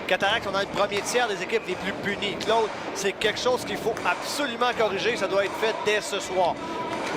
Cataractes sont dans le premier tiers des équipes les plus punies. Claude, c'est quelque chose qu'il faut absolument corriger. Ça doit être fait dès ce soir.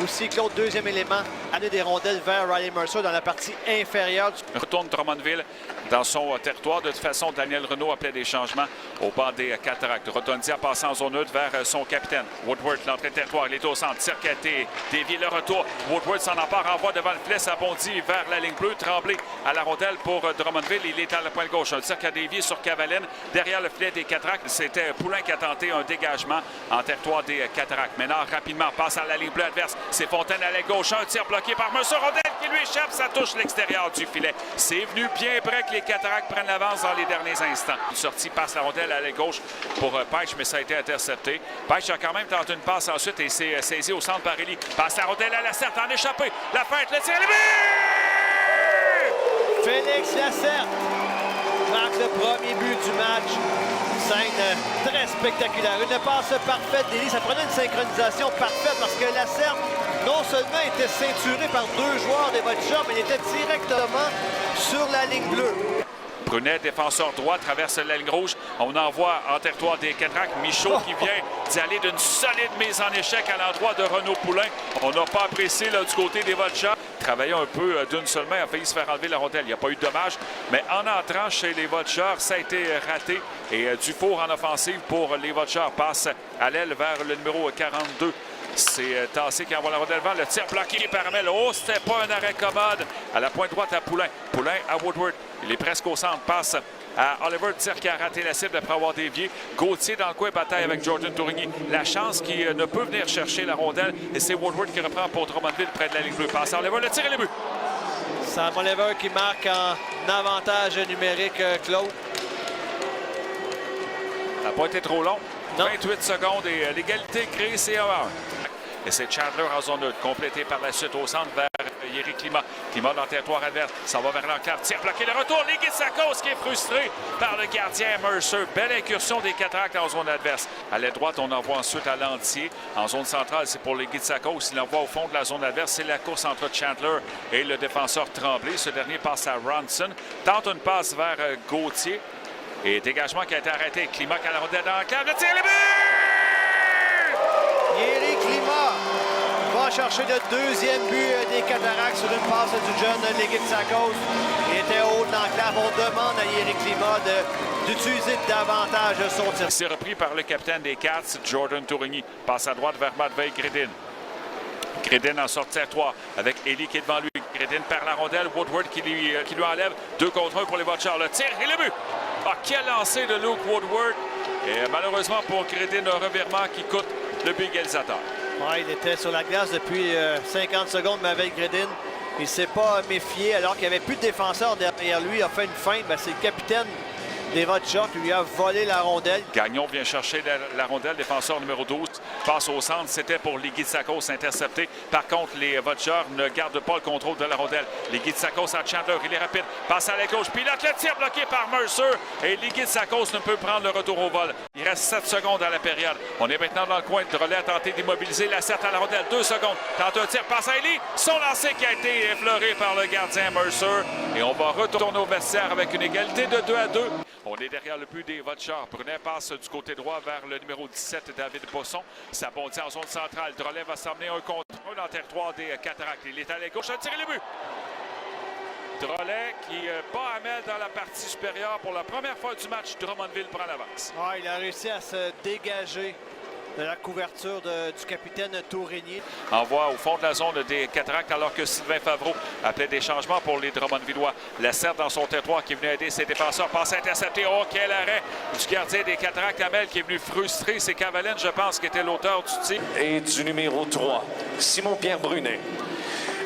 Aussi, Claude, deuxième élément, amener des rondelles vers Riley Mercer dans la partie inférieure. Retourne Drummondville dans son territoire. De toute façon, Daniel Renaud appelait des changements au banc des Cataractes. Rotondia passe en zone neutre vers son capitaine. Woodward, l'entrée de territoire, il est au centre. Circaté, dévie le retour. Woodward s'en empare, envoie devant le filet, ça bondit vers la ligne bleue. Tremblay à la rondelle pour Drummondville. Il est à la pointe gauche. Un cirque à dévier sur Cavalène. Derrière le filet des Cataractes, c'était Poulain qui a tenté un dégagement en territoire des Cataractes. Maintenant, rapidement, passe à la ligne bleue adverse. C'est Fontaine à la gauche. Un tir bloqué par Mercer. Rondelle qui lui échappe. Ça touche l'extérieur du filet. C'est venu bien près que les Cataractes prennent l'avance dans les derniers instants. Une sortie passe la rondelle à la gauche pour Peich, mais ça a été intercepté. Peich a quand même tenté une passe ensuite et c'est saisi au centre par Elie. Passe la rondelle à Lacerte en échappé. La fête, le tir, le but! Félix Lacerte marque le premier but du match. Scène très spectaculaire. Une passe parfaite d'Elie. Ça prenait une synchronisation parfaite parce que Lacerte, non seulement était ceinturé par deux joueurs des Voltigeurs, mais il était directement sur la ligne bleue. Brunet, défenseur droit, traverse la ligne rouge. On envoie en territoire des Cataractes. Michaud qui vient d'y aller d'une solide mise en échec à l'endroit de Renaud Poulain. On n'a pas apprécié là, du côté des Voltigeurs. Travaillait un peu d'une seule main, a failli se faire enlever la rondelle. Il n'y a pas eu de dommage. Mais en entrant chez les Voltigeurs, ça a été raté. Et Dufour en offensive pour les Voltigeurs passe à l'aile vers le numéro 42. C'est Tassé qui envoie la rondelle devant. Le tir bloqué par Amel. Oh, c'était pas un arrêt commode. À la pointe droite à Poulain. Poulain à Woodward. Il est presque au centre. Passe à Oliver. Tir qui a raté la cible après avoir dévié. Gauthier dans le coin. Bataille avec Jordan Tourigny. La chance qui ne peut venir chercher la rondelle. Et c'est Woodward qui reprend pour Drummondville près de la ligne bleue. Passe à Oliver. Le tir et le but. Sam Oliver qui marque en avantage numérique, Claude. Ça n'a pas été trop long. Non. 28 secondes et l'égalité créée, c'est 1-1. Et c'est Chandler en zone neutre, complété par la suite au centre vers Yeri Climat. Climat dans le territoire adverse. Ça va vers l'enclave. Tire bloqué le retour. Ligitsakos qui est frustré par le gardien Mercer. Belle incursion des Cataractes en zone adverse. À l'aile droite, on envoie ensuite à Lantier. En zone centrale, c'est pour Ligitsakos. Il envoie au fond de la zone adverse. C'est la course entre Chandler et le défenseur Tremblay. Ce dernier passe à Ronson. Tente une passe vers Gauthier. Et dégagement qui a été arrêté. Climat à la rondelle dans l'enclave. Le tir, le but! Yeri Climat va chercher le deuxième but des Cataractes sur une passe du jeune Ligitsakos. Il était haut dans l'enclave. On demande à Yeri Climat d'utiliser davantage son tir. C'est repris par le capitaine des Cats, Jordan Tourigny. Passe à droite vers Matvei Gredin. Gredin en sortie à 3 avec Elie qui est devant lui. Gredin perd la rondelle. Woodward qui lui enlève. 2 contre 1 pour les Voltigeurs. Le tir et le but. Ah, quel lancer de Luke Woodward. Et malheureusement pour Gredin, un revirement qui coûte le but égalisateur. Ouais, il était sur la glace depuis 50 secondes, mais avec Gredin, il ne s'est pas méfié alors qu'il n'y avait plus de défenseur derrière lui. Il a fait une feinte. C'est le capitaine des Voltigeurs qui lui a volé la rondelle. Gagnon vient chercher la rondelle, défenseur numéro 12, passe au centre, c'était pour Ligitsakos intercepté. Par contre, les Voltigeurs ne gardent pas le contrôle de la rondelle. Ligitsakos à Chandler, il est rapide, passe à la gauche, pilote le tir bloqué par Mercer et Ligitsakos ne peut prendre le retour au vol. Il reste 7 secondes à la période. On est maintenant dans le coin, Drolet a tenté d'immobiliser Lacerte à la rondelle, 2 secondes, tente un tir, passe à Elie, son lancer qui a été effleuré par le gardien Mercer et on va retourner au vestiaire avec une égalité de 2-2. On est derrière le but des Voltigeurs. Brunet passe du côté droit vers le numéro 17, David Bosson. Ça bondit en zone centrale. Drolet va s'emmener un contre un dans le territoire des Cataractes. Il est à la gauche, a tiré le but. Drolet qui bat Amel dans la partie supérieure pour la première fois du match. Drummondville prend l'avance. Ouais, il a réussi à se dégager de la couverture du capitaine Tourigny. Envoie au fond de la zone des Cataractes alors que Sylvain Favreau appelait des changements pour les Drummondvillois. Lacerte dans son territoire qui est venu aider ses défenseurs. Passe intercepté. Oh, quel arrêt du gardien des Cataractes, Amel, qui est venu frustrer. C'est Cavalène, je pense, qui était l'auteur du tir. Et du numéro 3, Simon-Pierre Brunet.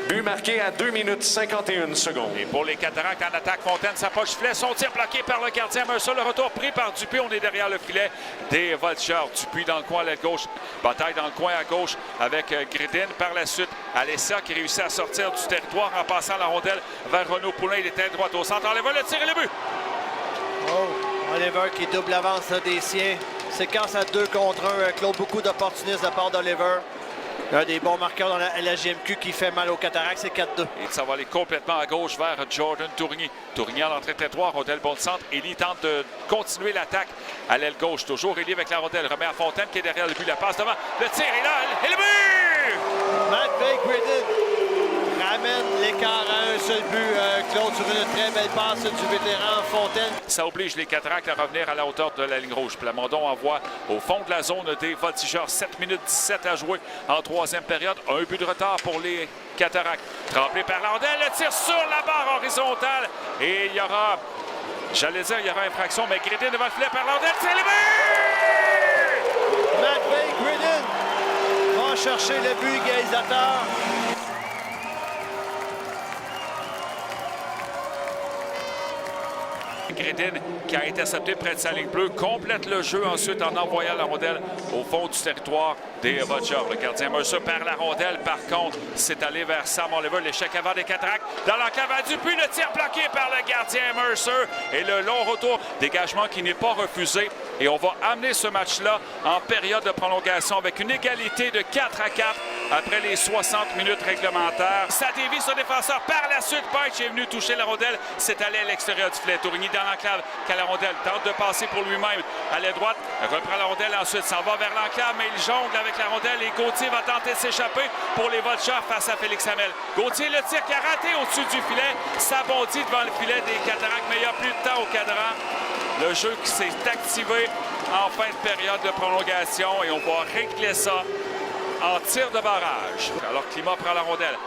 But marqué à 2 minutes 51 secondes. Et pour les Cataractes en attaque, Fontaine s'approche filet. Son tir bloqué par le gardien Mercer. Le retour pris par Dupuis. On est derrière le filet des Voltigeurs. Dupuis dans le coin à l'aile gauche. Bataille dans le coin à gauche avec Gredin. Par la suite, Alessia qui réussit à sortir du territoire en passant la rondelle vers Renaud Poulain. Il était à droite au centre. Oliver le tir et le but. Oh, Oliver qui double avance des siens. Séquence à 2 contre 1. Claude, beaucoup d'opportunistes de la part d'Oliver. Un des bons marqueurs dans la LHJMQ qui fait mal aux Cataractes, c'est 4-2. Et ça va aller complètement à gauche vers Jordan Tourigny. Tourigny à l'entrée de territoire, rondelle bon centre. Élie tente de continuer l'attaque à l'aile gauche. Toujours Élie avec la rondelle. Remet à Fontaine qui est derrière le but. La passe devant. Le tir est là. Et le but! Matvei Gridin ramène l'écart à un seul but. Claude sur une très belle passe du vétéran Fontaine. Ça oblige les Cataractes à revenir à la hauteur de la ligne rouge. Plamondon envoie au fond de la zone des voltigeurs. 7 minutes 17 à jouer en troisième période. Un but de retard pour les Cataractes. Tremblé par la rondelle. Le tir sur la barre horizontale. Et il y aura, j'allais dire, il y aura infraction, mais Gridin devant le filet par la rondelle. C'est le but! Matvei Gridin va chercher le but égalisateur. Gridin qui a intercepté près de sa ligne bleue, complète le jeu ensuite en envoyant la rondelle au fond du territoire des Voltigeurs. Le gardien Mercer perd la rondelle, par contre, c'est allé vers Sam Oliver, l'échec avant des Cataractes. Dans l'enclavade du but, le tir bloqué par le gardien Mercer et le long retour, dégagement qui n'est pas refusé. Et on va amener ce match-là en période de prolongation avec une égalité de 4-4 après les 60 minutes réglementaires. Ça dévie son défenseur. Par la suite, Paich est venu toucher la rondelle. C'est allé à l'extérieur du filet. Tourigny dans l'enclave, qu'à la rondelle tente de passer pour lui-même. À l'aile droite, reprend la rondelle, ensuite s'en va vers l'enclave, mais il jongle avec la rondelle et Gauthier va tenter de s'échapper pour les Voltigeurs face à Félix Hamel. Gauthier, le tir qui a raté au-dessus du filet, s'abondit devant le filet des Cataractes, mais il n'y a plus de temps au cadran. Le jeu qui s'est activé en fin de période de prolongation et on va régler ça en tir de barrage. Alors Climat prend la rondelle.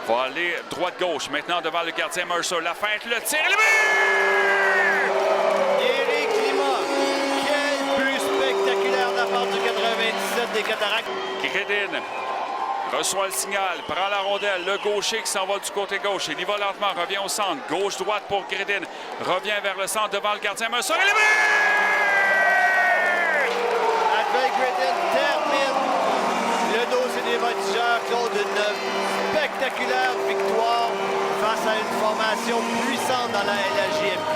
Va aller droite-gauche. Maintenant devant le gardien Mercer. La feinte, le tir, le but! Éric Climat. Quel but spectaculaire de la part du 97 des Cataractes. Gridin reçoit le signal, prend la rondelle. Le gaucher qui s'en va du côté gauche. Il y va lentement, revient au centre. Gauche-droite pour Gridin. Revient vers le centre devant le gardien Mercer. Et le but! Matvei Gridin termine le dossier des Voltigeurs. Claude, une spectaculaire victoire face à une formation puissante dans la LHJMQ.